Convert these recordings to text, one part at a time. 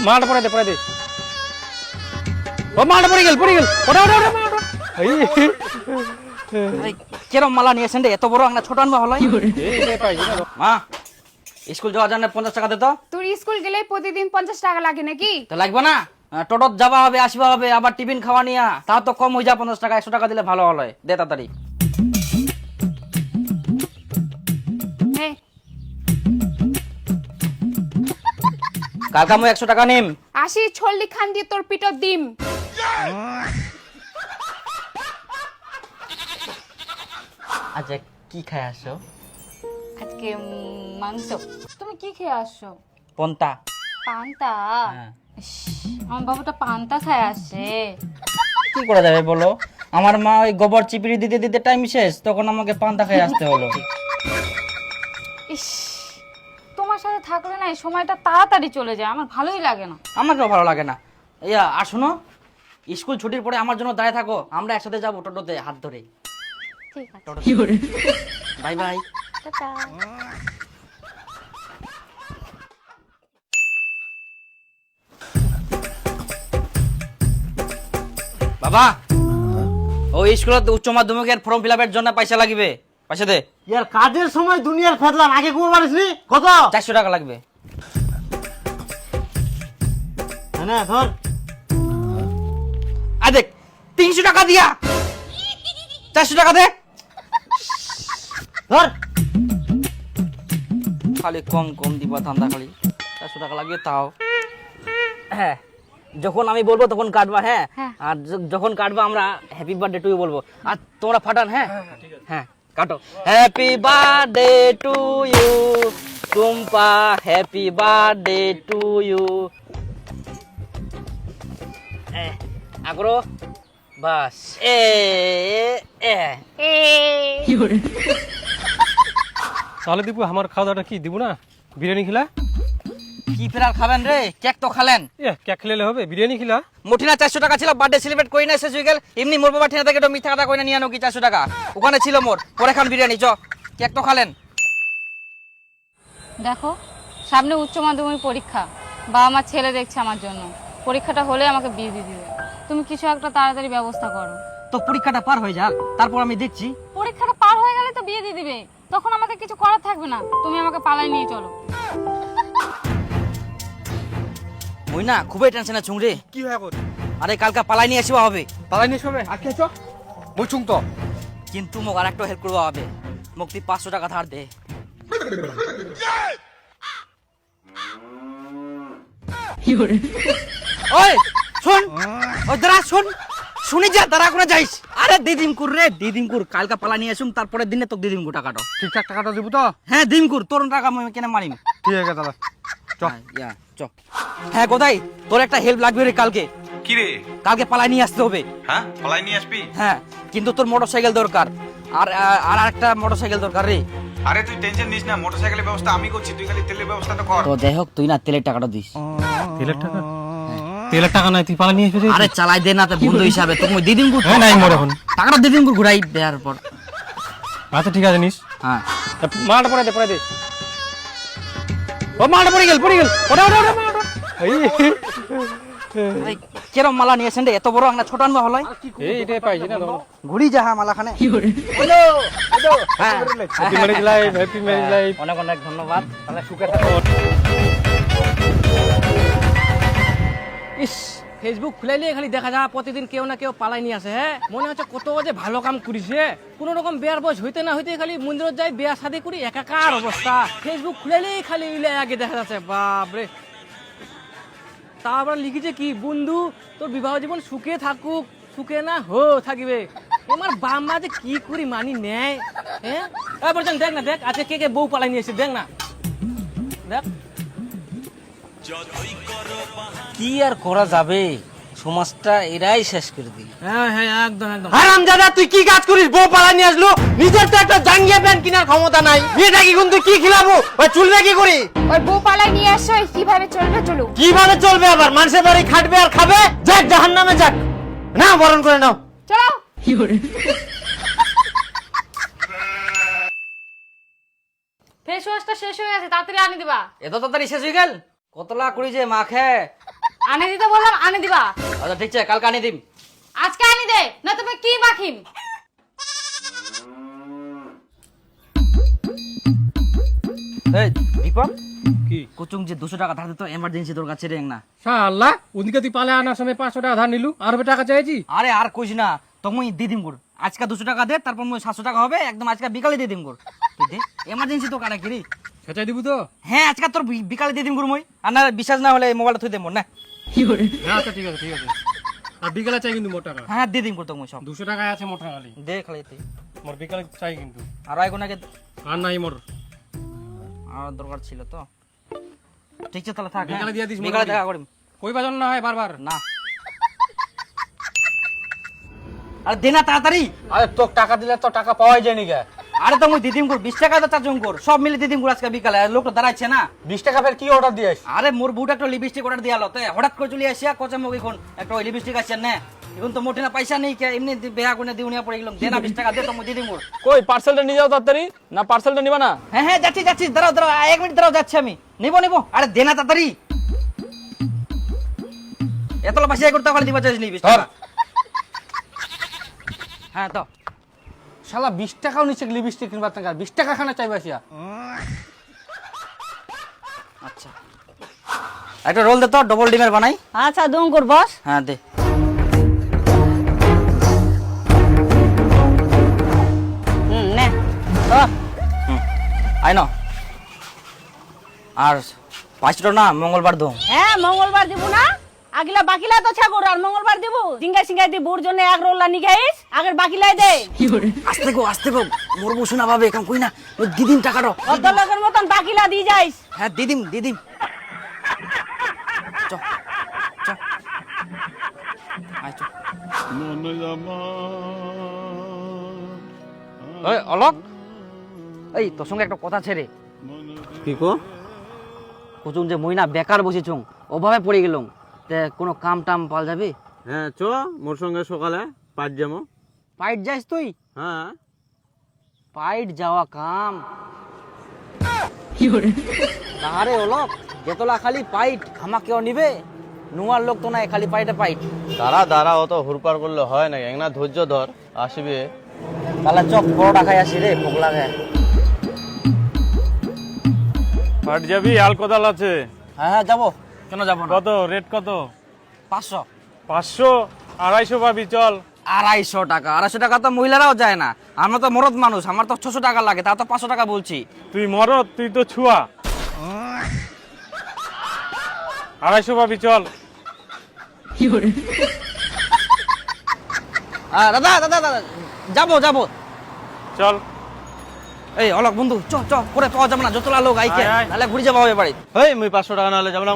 মালটা পড়ে দে ও মালটা পড়ে গেল ওটা কেরম মালা নিয়েছেন রে? এত বড় একটা ছোট আনবা হলো মা। স্কুল যাওয়ার জন্য 50 টাকা দে তো। তোর স্কুল গেলে প্রতিদিন 50 টাকা লাগে নাকি? তো লাগবে না? টোটোত যাওয়া হবে আসবা হবে আবার টিফিন খাওয়া নিয়া, তা তো কম হয়ে যা 50 টাকা। 100 টাকা দিলে ভালো হলো। দে তাড়াতাড়ি। হ্যাঁ কালকে আমি 100 টাকা নিম। আসি ছল্লি খান দিয়ে তোর পিঠত দিম। আচ্ছা কি খায় আসো? আজকে মাংস। তুমি কি খেয়ে আসছো? পন্তা। পান্তা? হ্যাঁ। ইস, আমার বাবুটা পান্তা খায় আসে। কি করা যাবে বলো? আমার মা ওই গোবর চিপিড়ি দিতে দিতে টাইম শেষ, তখন আমাকে পান্তা খেয়ে আসতে হলো। ইস, তোমার সাথে থাকলে না এই সময়টা তাড়াতাড়ি চলে যায়, আমার ভালোই লাগে না। আমাকেও ভালো লাগে না। ইয়া আর শোনো, স্কুল ছুটির পরে আমার জন্য দাঁড়িয়ে থাকো, আমরা একসাথে যাবো টোটোতে হাত ধরে। ঠিক আছে, বাই বাই। টাটা। বাবা, ওই স্কুলত উচ্চ মাধ্যমিকের ফর্ম ফিল আপের জন্য পয়সা লাগবে, পয়সা দে। ইয়ার কাজের সময় দুনিয়ার ফেদলাম, আগে ঘুমো পারিসনি? কত? 400 টাকা লাগবে। না ধর আর দেখ 300 টাকা দিয়া 400 টাকা দে। ধর। খালি কম কম দিবা ধান্দা, খালি 400 টাকা লাগবে তাও। হ্যাঁ, যখন আমি বলবো তখন কাটবা। হ্যাঁ, আর যখন কাটবা আমরা হ্যাপি বার্থডে টু ইউ বলবো, আর তোমরা ফাটান। হ্যাঁ হ্যাঁ কাটো। Happy birthday to you Tumpa, happy birthday to you. আগ্রহ বাস। এ এ তাহলে দিব আমার খাওয়া দাওয়াটা কি দিব না? বিরিয়ানি খিলা? কি ফেরার খাবেন রে? কেক তো খালেন। কেক খেলে হবে, বিরিয়ানি খিলা? মুঠিনা 400 টাকা ছিল, বার্থডে সেলিব্রেট করি না, শেষ হয়ে গেল। এমনি মোর বাবা ঠিনা থেকে তো মিথ্যা কথা কই না নিয়ে আনো কি 400 টাকা ওখানে ছিল মোর। পরে খান বিরিয়ানি, চ কেক তো খালেন। দেখো, সামনে উচ্চ মাধ্যমিক পরীক্ষা, বাবা মা ছেলে দেখছে আমার জন্য। পরীক্ষাটা হলে আমাকে বিয়ে দিয়ে দিবে। তুমি কিছু একটা তাড়াতাড়ি ব্যবস্থা করো। তো পরীক্ষাটা পার হয়ে যাক, তারপর আমি দেখছি। পরীক্ষাটা পার হয়ে গেলে তো বিয়ে দিয়ে দিবে, তখন আমাকে কিছু করার থাকবে না। তুমি আমাকে পালাই নিয়ে চলো। ওই না খুবই টেনশনে ছুং রে। কি হয় কর? আরে কালকে পালাই নিয়ে আসবা হবে। পালাই নিয়ে হবে আজকে চ মই ছুং তো। কিন্তু মোক আর একটা হেল্প করবা হবে। মোক তুই 500 টাকা ধার দে। ওই শুন, ওই দাঁড়া শুন, শুনি যা, দাঁড়া করে যাইস। আরে দিদিম কুর রে, দিদিম কুর কালকে পালা নিয়ে আসুম, তারপরে দিনে তোকে দিদিম কুর টাকাটা। ঠিকঠাক টাকাটা দিব তো? হ্যাঁ দিম কুর, তোর টাকা আমি কেন মারিম। ঠিক আছে দাদা চ। হ্যাঁ কোথায় তোর একটা হেল্প লাগবে রে কালকে। কি রে? কালকে পালাই নিয়ে আসতে হবে। হ্যাঁ পালাই নিয়ে আসবি? হ্যাঁ, কিন্তু তোর মোটরসাইকেল দরকার, আর আর একটা মোটরসাইকেল দরকার রে। আরে তুই টেনশন নিস না, মোটরসাইকেলের ব্যবস্থা আমি করছি, তুই খালি তেলের ব্যবস্থাটা কর। তো যাই হোক, তুই না তেলের টাকাটা দিস। তেলের টাকা? তেলের টাকা নাই, তুই পালাই নিয়ে আসবি? আরে চালাই দে না, তো বন্ধু হিসাবে তোকে দিদিম কুর হ্যাঁ নাই মোর এখন টাকাটা দিদিম কুর ঘুরাই দেওয়ার পর। আচ্ছা ঠিক আছে নিস। হ্যাঁ মালটা পড়ে দে ও মালটা পড়ে গেল ওটা আরে কেরম মালা নিয়েছেন রে? এত বড় একটা ছোট আনবা হলো। এইটাই পাইছি না তখন। ঘুরি যা হ্যাঁ মালাখানে। হ্যাঁ, happy marriage life, happy marriage life. অনেক অনেক ধন্যবাদ। তাহলে সুখে থাকো। ইস, ফেসবুক খুলাইলে খালি দেখা যায় প্রতিদিন কেউ না কেউ পালাই নিয়ে আসে। হ্যাঁ, মনে হচ্ছে কত যে ভালো কাম করিছে। কোন রকম বিয়ার বয়স হইতে না হইতে খালি মন্দিরত যাই বিয়া শাদি করি, একাকার অবস্থা। ফেসবুক খুলাইলেই খালি ইলে আগে দেখা যাচ্ছে। বাপরে, তারপর লিখিছে কি, বন্ধু তোর বিবাহ জীবন সুখে থাকুক, সুখে না হো থাকিবে। আমার বাম্মা যে কি করি মানি নেয়। হ্যাঁ এবার দেখ না, দেখ আজকে কে কে বউ পালাই নিয়ে এসে, দেখ না, দেখ। কি আর করা যাবে, সমাজটা এরাই শেষ করে দিল। হ্যাঁ হ্যাঁ একদম একদম। হারামজাদা, তুই কি কাজ করিস? বউ পালাই নিয়ে আসলো, নিজের তো একটা জাঙ্গিয়া প্যান্ট কেনার ক্ষমতা নাই। বিয়েটা কি কিন্তু কি খিলাবো? ওই চুলবে কি করি? ওই বউ পালাই নিয়ে আসো, কিভাবে চলবে চলুক। কিভাবে চলবে? আবার মানুষের বাড়ি খাটবে আর খাবে? যাক জাহান্নামে যাক। না বরণ করে নাও। চলো। ফেস ওয়াশটা শেষ হয়ে গেছে, তাড়াতাড়ি আনি দিবা। এত তাড়াতাড়ি শেষ হয়ে গেল? কতলা করি যে মাখে। আনে দিতে বললাম আনে দিবা। আচ্ছা ঠিক আছে, কালকে আনি দিম। আজকে আনি দে, না তুমি কি মাখিম? এই দীপক, কি কুচুং যে 200 টাকা ধার দিতে এমার্জেন্সি তোর কাছে রেং না। শালা ওদিকে তুই পালে আনার সময় 500 টাকা ধার নিলু, আর টাকা চাইছি। আরে আর কইস না, তুমি দিয়ে দিম গুড়। আজকে 200 টাকা দে, তারপর মই 700 টাকা হবে, একদম আজকে বিকালে দিয়ে দিম গুড়। তুই দে, এমার্জেন্সি তো কাটা কিরি। সেটাই দিব তো? হ্যাঁ আজকে তোর বিকালে দিয়ে দিম গুড় মই। আর না বিশ্বাস না হলে মোবাইলটা থুই দেব না। হ্যাঁ আচ্ছা ঠিক আছে ঠিক আছে। আর বিকালে চাই কিন্তু মোট টাকা। হ্যাঁ দিয়ে দিম গুড় তো মই সব। 200 টাকা আছে মোট খালি। দে খালি তুই। মোর বিকালে চাই কিন্তু। আর আইগো নাকি আর নাই মোর। আর দরকার ছিল তো। ঠিক আছে তাহলে থাক। বিকালে দিয়ে দিস, বিকালে দেখা করিম। কই বাজন না হয় বারবার। না আরে দে না তাড়াতাড়ি। আরে তোর টাকা দিলে তো টাকা পাওয়াই যায়নি কে? আরে তো মই দিদিম গুড় 20 টাকা তো চার্জং কর, সব মিলে দিদিম গুড় আজকে বিকালে। আর লোকটা দাঁড়াচ্ছে না। 20 টাকা ফের কি অর্ডার দিয়েছ? আরে মোর বুট একটা লিপস্টিক অর্ডার দিয়ালো, তো হঠাৎ করে চলে আসিয়া কচা মুখ এখন একটা ওই লিপস্টিক আছে না, এখন তো মোটে না পয়সা নেই কে, এমনি বেহা করে দিউনিয়া পড়ে গেলাম। দে না 20 টাকা দে, তো মই দিদিম গুড়। কই পার্সেলটা নিয়ে যাও তাড়াতাড়ি, না পার্সেলটা নিবা না? হ্যাঁ হ্যাঁ যাচ্ছি যাচ্ছি, দাঁড়াও দাঁড়াও, 1 মিনিট দাঁড়াও, যাচ্ছি আমি। নিবো নিবো, আরে দে না তাড়াতাড়ি। এতলা পয়সা করতে পারলে দিবা চাইছিলি 20 টাকা। হ্যাঁ তো শালা 20 টাকাও নিচে লিপস্টিক কিনবার টাকা 20 টাকা খানা চাইবা আসিয়া। আচ্ছা একটা রোল দে তো, ডবল ডিমের বানাই। আচ্ছা দুঙ্গুর বস। হ্যাঁ দে। নে তো আই ন। আর 5টা না মঙ্গলবার দো। হ্যাঁ মঙ্গলবার দিব না, আগিলা বাকিলা তো ছাগর আর মঙ্গলবার দিব। সিঙ্গা সিঙ্গা দি বুর জন্য এক রোলা নি গাইস, আগের বাকিলাই দে। আস্তে গো মোর বসু না ভাবে, এখন কই না ওই দিদিম টাকাটা। অত লোকের মতন বাকিলা দি যাইস। হ্যাঁ দিদিম দিদিম। চ চ আই চ। ওই অলক, এই তোর সঙ্গে একটা কথা ছেড়ে। কি কো? কুচুং যে মই না বেকার বসেছুং, অভাবে পড়ে গেলুম, তে কোনো কাম টাম পাল যাবে? হ্যাঁ চ মোর সঙ্গে সকালে পাঁচ যাবো। পাইট যাইস তুই? হ্যাঁ পাইট যাওয়া কাম তাহারে অলক, যেতলা খালি পাইট খামা কেউ নিবে? নুয়ার লোক তো নাই, খালি পাইটে পাইট। দাঁড়া দাঁড়া, অত হুরপার করলে হয় না, একনা ধৈর্য ধর, আসবে। তাহলে চক পরোটা খাই আসি রে, ভোগ লাগে। পাট যাবি? আল কোদাল আছে। হ্যাঁ হ্যাঁ যাবো, কেন যাবো না? কত রেট কত? 500। 500 250 পাবি, চল। 250 টাকা? 250 টাকা তো মহিলারাও যায় না, আমরা তো মরদ মানুষ, আমার তো 600 টাকা লাগে, তা তো 500 টাকা বলছি। তুই মরদ, তুই তো ছুয়া। 250 পাবি, চল। দাদা দাদা দাদা যাবো যাবো, চল। এই অলক বন্ধু চ চ, করে পাওয়া যাবে না, যতলা লোক আইকে, আয়, আয়। তাহলে ঘুরে যাবো হবে বাড়ি। হেই মুই 500 টাকা নাহলে যাব না।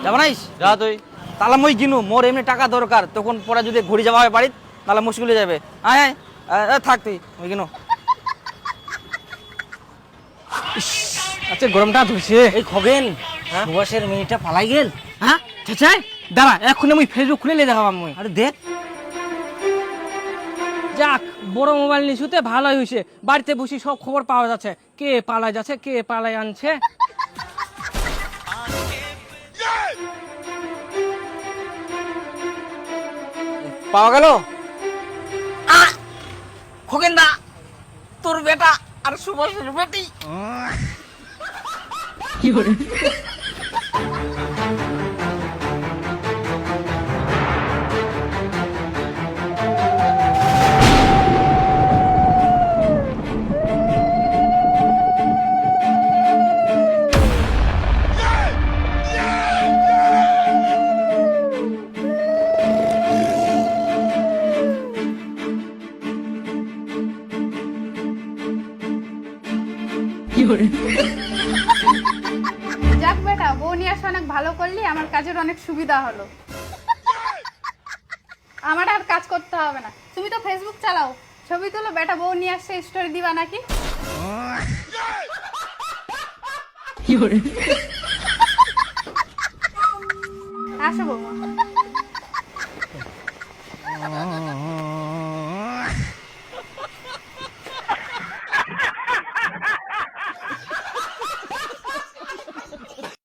যাবো নাইস? যা তুই। তাহলে মই কিনু, মোর এমনি টাকা দরকার, তখন পরে যদি ঘুরে যাওয়া হয় বাড়ি তাহলে মুশকিল হয়ে যাবে। আয় আয় থাক তুই, মই কিনু। আচ্ছা গরমটা ধরছে। এই খগেন, সুভাষের মিনিটটা পালাই গেল। হ্যাঁ চাচাই দাঁড়া, এখন আমি ফেসবুক খুলে দেখাবাম মই। আরে দেখ, যাক বড় মোবাইল নিছুতে ভালোই হয়েছে, বাড়িতে বসে সব খবর পাওয়া যাচ্ছে, কে পালাই যাচ্ছে কে পালাই আনছে। পাওয়া গেল। খগেন দা, তোর বেটা আর সুভাষের বেটি। যাক বেটা, বউ নিয়ে আসা অনেক ভালো করলি, আমার কাজের অনেক সুবিধা হলো। আমার আর কাজ করতে হবে না। তুমি তো ফেসবুক চালাও, ছবি তুলো, বেটা বউ নিয়ে আসছে, স্টোরি দিবা নাকি? আসো বৌমা।